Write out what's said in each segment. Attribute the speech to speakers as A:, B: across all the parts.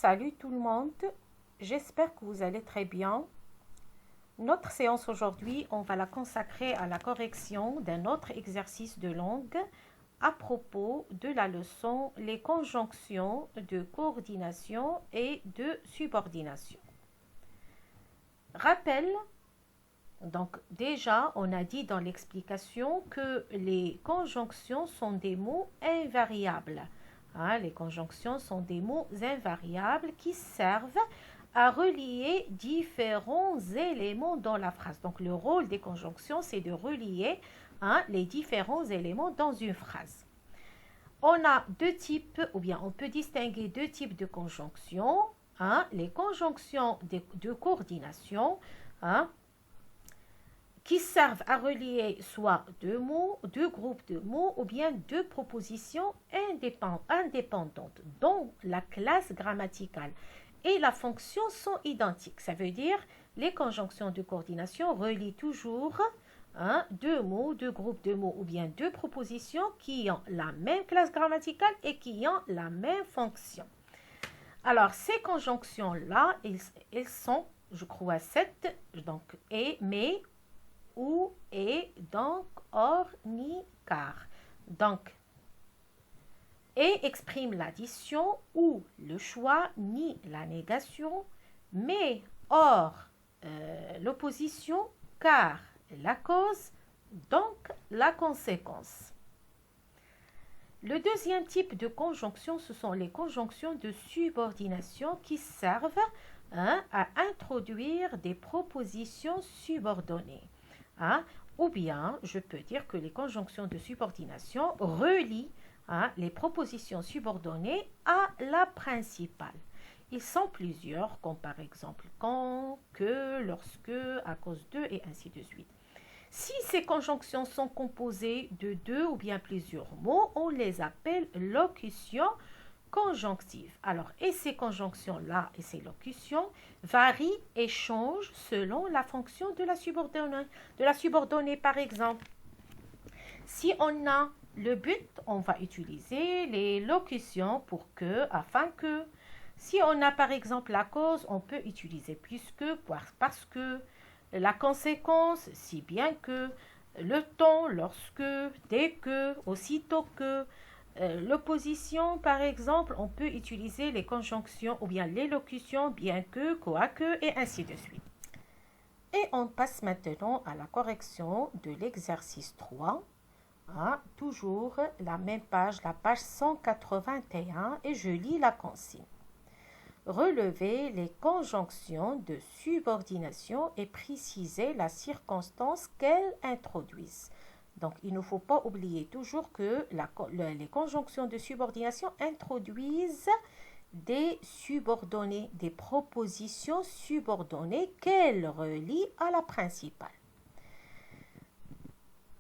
A: Salut tout le monde, j'espère que vous allez très bien. Notre séance aujourd'hui, on va la consacrer à la correction d'un autre exercice de langue à propos de la leçon les conjonctions de coordination et de subordination. Rappel, donc déjà on a dit dans l'explication que les conjonctions sont des mots invariables. Les conjonctions sont des mots invariables qui servent à relier différents éléments dans la phrase. Donc, le rôle des conjonctions, c'est de relier les différents éléments dans une phrase. On a deux types, ou bien on peut distinguer deux types de conjonctions. Les conjonctions de coordination, qui servent à relier soit deux mots, deux groupes de mots ou bien deux propositions indépendantes dont la classe grammaticale et la fonction sont identiques. Ça veut dire les conjonctions de coordination relient toujours deux mots, deux groupes de mots ou bien deux propositions qui ont la même classe grammaticale et qui ont la même fonction. Alors, ces conjonctions-là, elles sont, je crois, 7, donc et, mais, ou, et, donc, or, ni, car. Donc, et exprime l'addition ou le choix, ni la négation, mais, or, l'opposition, car la cause, donc la conséquence. Le deuxième type de conjonction, ce sont les conjonctions de subordination qui servent à introduire des propositions subordonnées. Ou bien, je peux dire que les conjonctions de subordination relient les propositions subordonnées à la principale. Ils sont plusieurs, comme par exemple quand, que, lorsque, à cause de, et ainsi de suite. Si ces conjonctions sont composées de deux ou bien plusieurs mots, on les appelle locutions conjonctives. Alors, et ces conjonctions-là et ces locutions varient et changent selon la fonction de la subordonnée. Par exemple, si on a le but, on va utiliser les locutions pour que, afin que. Si on a par exemple la cause, on peut utiliser plus que, parce que, la conséquence, si bien que, le temps, lorsque, dès que, aussitôt que. L'opposition, par exemple, on peut utiliser les conjonctions ou bien les locutions bien que, quoique et ainsi de suite. Et on passe maintenant à la correction de l'exercice 3. Toujours la même page, la page 181, et je lis la consigne. Relevez les conjonctions de subordination et précisez la circonstance qu'elles introduisent. Donc, il ne faut pas oublier toujours que les conjonctions de subordination introduisent des subordonnées, des propositions subordonnées qu'elles relient à la principale.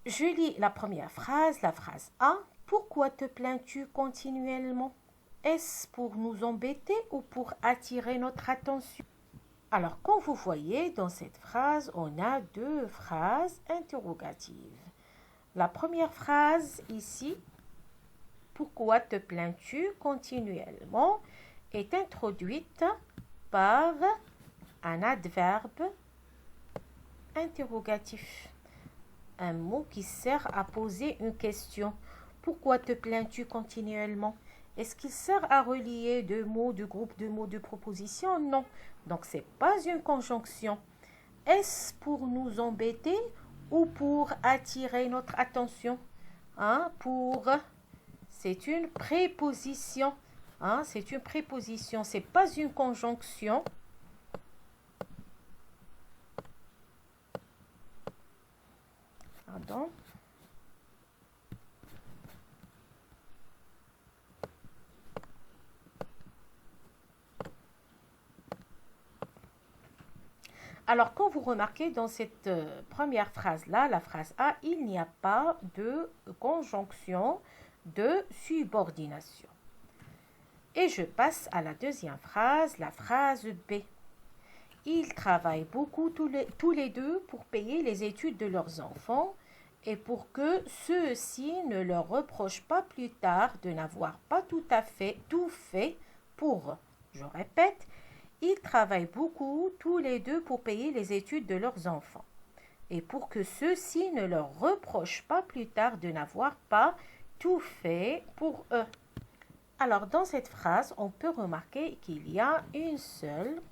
A: Je lis la première phrase, la phrase A. Pourquoi te plains-tu continuellement? Est-ce pour nous embêter ou pour attirer notre attention? Alors, comme vous voyez, dans cette phrase, on a deux phrases interrogatives. La première phrase ici, pourquoi te plains-tu continuellement, est introduite par un adverbe interrogatif. Un mot qui sert à poser une question. Pourquoi te plains-tu continuellement? Est-ce qu'il sert à relier deux mots, deux groupes de mots, deux propositions? Non. Donc, ce n'est pas une conjonction. Est-ce pour nous embêter ou pour attirer notre attention? C'est une préposition. C'est une préposition. Ce n'est pas une conjonction. Pardon. Alors, quand vous remarquez dans cette première phrase-là, la phrase A, il n'y a pas de conjonction de subordination. Et je passe à la deuxième phrase, la phrase B. Ils travaillent beaucoup tous les deux pour payer les études de leurs enfants et pour que ceux-ci ne leur reprochent pas plus tard de n'avoir pas tout fait pour, Je répète, ils travaillent beaucoup tous les deux pour payer les études de leurs enfants et pour que ceux-ci ne leur reprochent pas plus tard de n'avoir pas tout fait pour eux. Alors, dans cette phrase, on peut remarquer qu'il y a une seule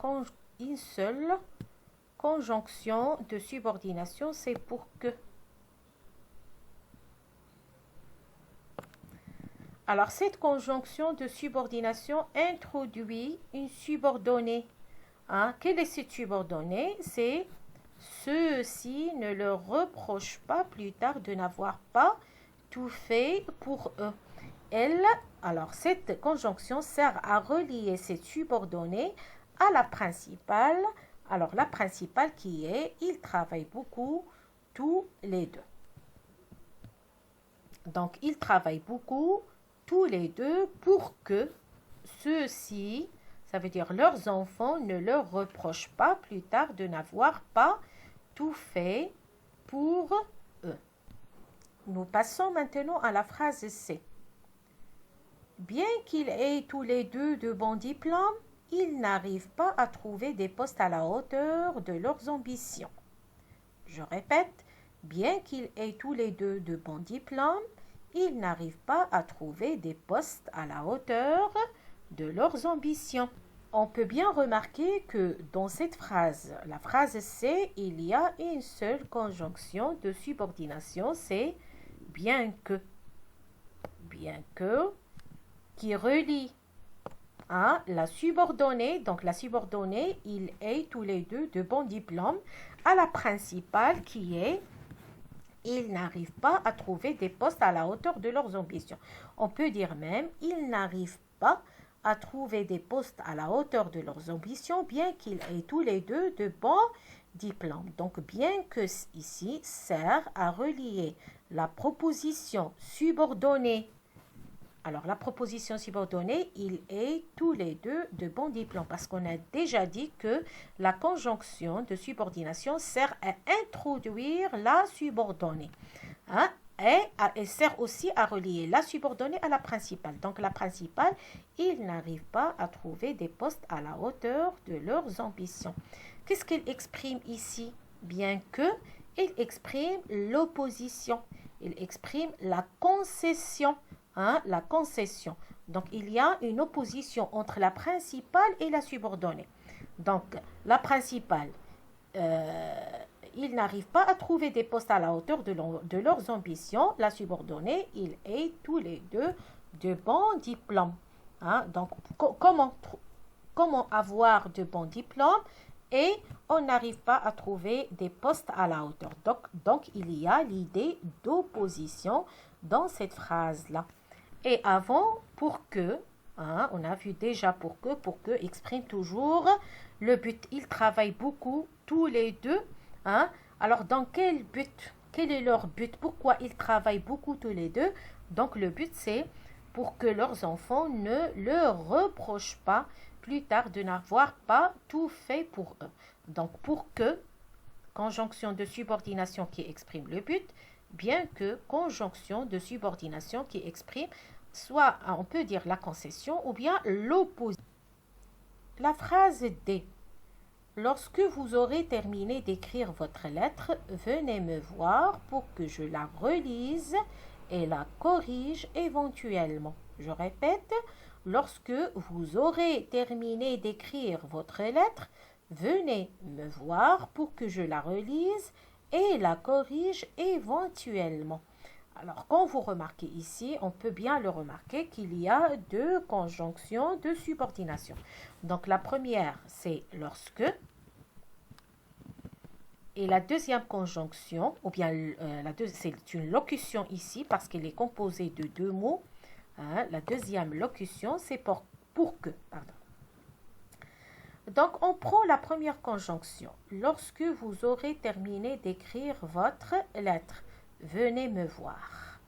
A: conjonction de subordination, c'est pour que. Alors, cette conjonction de subordination introduit une subordonnée. Quelle est cette subordonnée? C'est ceux-ci ne leur reprochent pas plus tard de n'avoir pas tout fait pour eux. Alors, cette conjonction sert à relier cette subordonnée à la principale. Alors, la principale qui est « ils travaillent beaucoup tous les deux ». Donc, ils travaillent beaucoup tous les deux pour que ceux-ci, ça veut dire leurs enfants, ne leur reprochent pas plus tard de n'avoir pas tout fait pour eux. Nous passons maintenant à la phrase C. Bien qu'ils aient tous les deux de bons diplômes, ils n'arrivent pas à trouver des postes à la hauteur de leurs ambitions. Je répète, bien qu'ils aient tous les deux de bons diplômes, ils n'arrivent pas à trouver des postes à la hauteur de leurs ambitions. On peut bien remarquer que dans cette phrase, la phrase C, il y a une seule conjonction de subordination, c'est bien que. Bien que qui relie la subordonnée, donc la subordonnée, ils aient tous les deux de bons diplômes, à la principale qui est ils n'arrivent pas à trouver des postes à la hauteur de leurs ambitions. On peut dire même ils n'arrivent pas à trouver des postes à la hauteur de leurs ambitions, bien qu'ils aient tous les deux de bons diplômes. Donc, bien que ici sert à relier la proposition subordonnée. Alors, la proposition subordonnée, ils aient tous les deux de bons diplômes parce qu'on a déjà dit que la conjonction de subordination sert à introduire la subordonnée. Et elle sert aussi à relier la subordonnée à la principale. Donc, la principale, ils n'arrivent pas à trouver des postes à la hauteur de leurs ambitions. Qu'est-ce qu'il exprime ici? Bien que, il exprime l'opposition. Il exprime la concession. La concession. Donc, il y a une opposition entre la principale et la subordonnée. Donc, la principale, ils n'arrivent pas à trouver des postes à la hauteur de leurs ambitions. La subordonnée, ils aient tous les deux de bons diplômes. Donc, comment avoir de bons diplômes et on n'arrive pas à trouver des postes à la hauteur. Donc il y a l'idée d'opposition dans cette phrase-là. Et avant, pour que, on a vu déjà pour que exprime toujours le but. Ils travaillent beaucoup, tous les deux. Alors, dans quel but? Quel est leur but? Pourquoi ils travaillent beaucoup tous les deux? Donc, le but, c'est pour que leurs enfants ne leur reprochent pas plus tard de n'avoir pas tout fait pour eux. Donc, pour que, conjonction de subordination qui exprime le but, bien que conjonction de subordination qui exprime soit, on peut dire la concession ou bien l'opposition. La phrase D. Lorsque vous aurez terminé d'écrire votre lettre, venez me voir pour que je la relise et la corrige éventuellement. Je répète, lorsque vous aurez terminé d'écrire votre lettre, venez me voir pour que je la relise et la corrige éventuellement. Alors, quand vous remarquez ici, on peut bien le remarquer qu'il y a deux conjonctions de subordination. Donc, la première, c'est lorsque. Et la deuxième conjonction, ou bien c'est une locution ici parce qu'elle est composée de deux mots. La deuxième locution, c'est pour que. Pardon. Donc, on prend la première conjonction. Lorsque vous aurez terminé d'écrire votre lettre, venez me voir.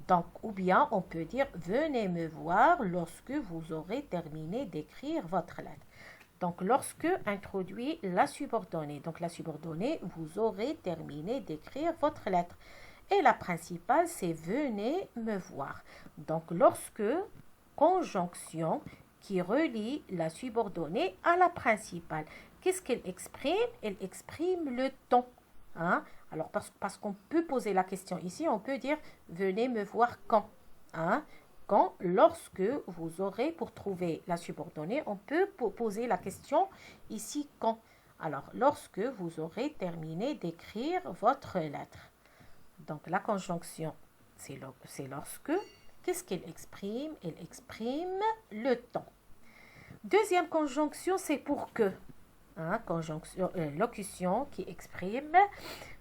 A: Donc, ou bien on peut dire venez me voir lorsque vous aurez terminé d'écrire votre lettre. Donc, lorsque introduit la subordonnée. Donc, la subordonnée, vous aurez terminé d'écrire votre lettre. Et la principale, c'est venez me voir. Donc, lorsque conjonction qui relie la subordonnée à la principale. Qu'est-ce qu'elle exprime? Elle exprime le temps. Hein? Alors, parce qu'on peut poser la question ici, on peut dire « Venez me voir quand hein? ». Quand, lorsque vous aurez, pour trouver la subordonnée, on peut poser la question ici « quand ». Alors, lorsque vous aurez terminé d'écrire votre lettre. Donc, la conjonction, c'est lorsque. Qu'est-ce qu'elle exprime? Elle exprime le temps. Deuxième conjonction, c'est pour que. Hein, locution qui exprime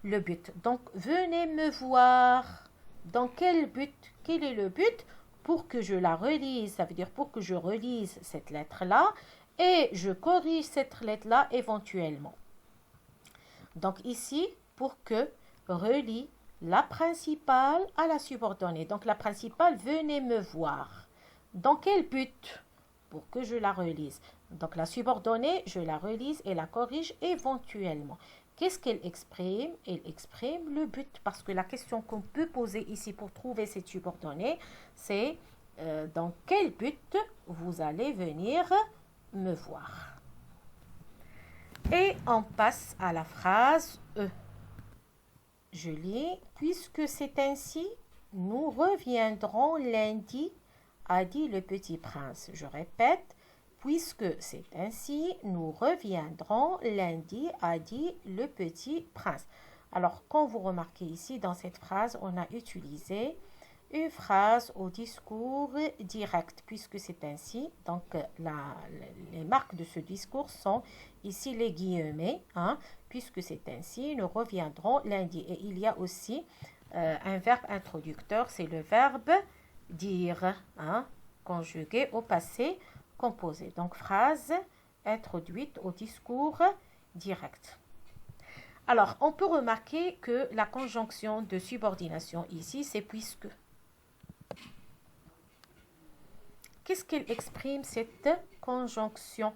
A: le but. Donc, venez me voir. Dans quel but? Quel est le but? Pour que je la relise, ça veut dire pour que je relise cette lettre-là et je corrige cette lettre-là éventuellement. Donc, ici, pour que relie la principale à la subordonnée. Donc, la principale, venez me voir. Dans quel but? Pour que je la relise. Donc, la subordonnée, je la relise et la corrige éventuellement. Qu'est-ce qu'elle exprime? Elle exprime le but. Parce que la question qu'on peut poser ici pour trouver cette subordonnée, c'est dans quel but vous allez venir me voir? Et on passe à la phrase E. Je lis, puisque c'est ainsi, nous reviendrons lundi, a dit le petit prince. Je répète, puisque c'est ainsi, nous reviendrons lundi, a dit le petit prince. Alors, quand vous remarquez ici, dans cette phrase, on a utilisé une phrase au discours direct, puisque c'est ainsi. Donc, les marques de ce discours sont ici les guillemets, hein, puisque c'est ainsi, nous reviendrons lundi. Et il y a aussi un verbe introducteur, c'est le verbe dire, hein, conjugué au passé composé. Donc, phrase introduite au discours direct. Alors, on peut remarquer que la conjonction de subordination ici, c'est puisque. Qu'est-ce qu'elle exprime, cette conjonction?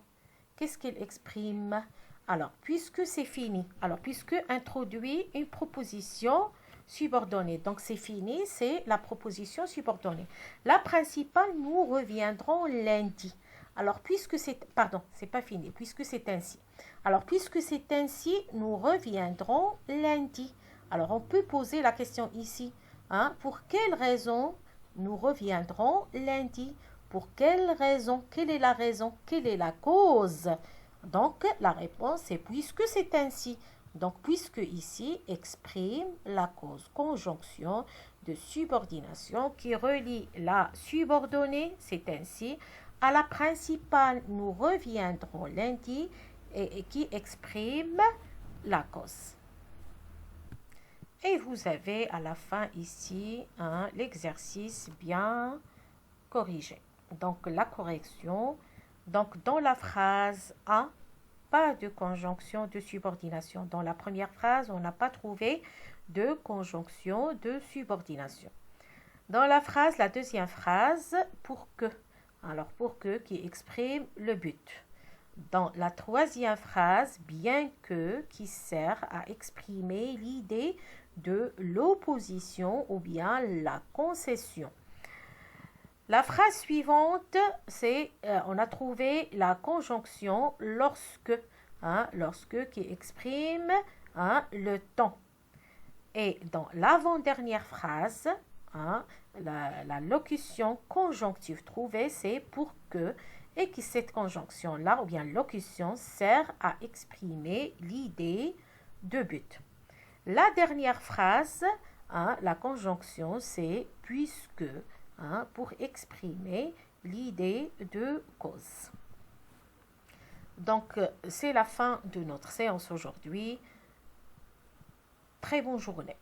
A: Qu'est-ce qu'elle exprime? Alors, puisque c'est fini. Alors, puisque introduit une proposition subordonnée. Donc, c'est fini, c'est la proposition subordonnée. La principale, nous reviendrons lundi. Alors, puisque c'est... Pardon, c'est pas fini. Puisque c'est ainsi. Alors, puisque c'est ainsi, nous reviendrons lundi. Alors, on peut poser la question ici. Hein, pour quelle raison nous reviendrons lundi? Pour quelle raison? Quelle est la raison? Quelle est la cause? Donc, la réponse est puisque c'est ainsi. Donc, puisque ici exprime la cause. Conjonction de subordination qui relie la subordonnée, c'est ainsi, à la principale, nous reviendrons lundi, et qui exprime la cause. Et vous avez à la fin ici l'exercice bien corrigé. Donc, la correction. Donc, dans la phrase A, pas de conjonction de subordination. Dans la première phrase, on n'a pas trouvé de conjonction de subordination. Dans la phrase, la deuxième phrase, pour que. Alors, pour que qui exprime le but. Dans la troisième phrase, bien que qui sert à exprimer l'idée de l'opposition ou bien la concession. La phrase suivante, c'est on a trouvé la conjonction lorsque, lorsque qui exprime le temps. Et dans l'avant-dernière phrase, la locution conjonctive trouvée, c'est pour que, et que cette conjonction-là, ou bien locution, sert à exprimer l'idée de but. La dernière phrase, la conjonction, c'est puisque, pour exprimer l'idée de cause. Donc, c'est la fin de notre séance aujourd'hui. Très bonne journée.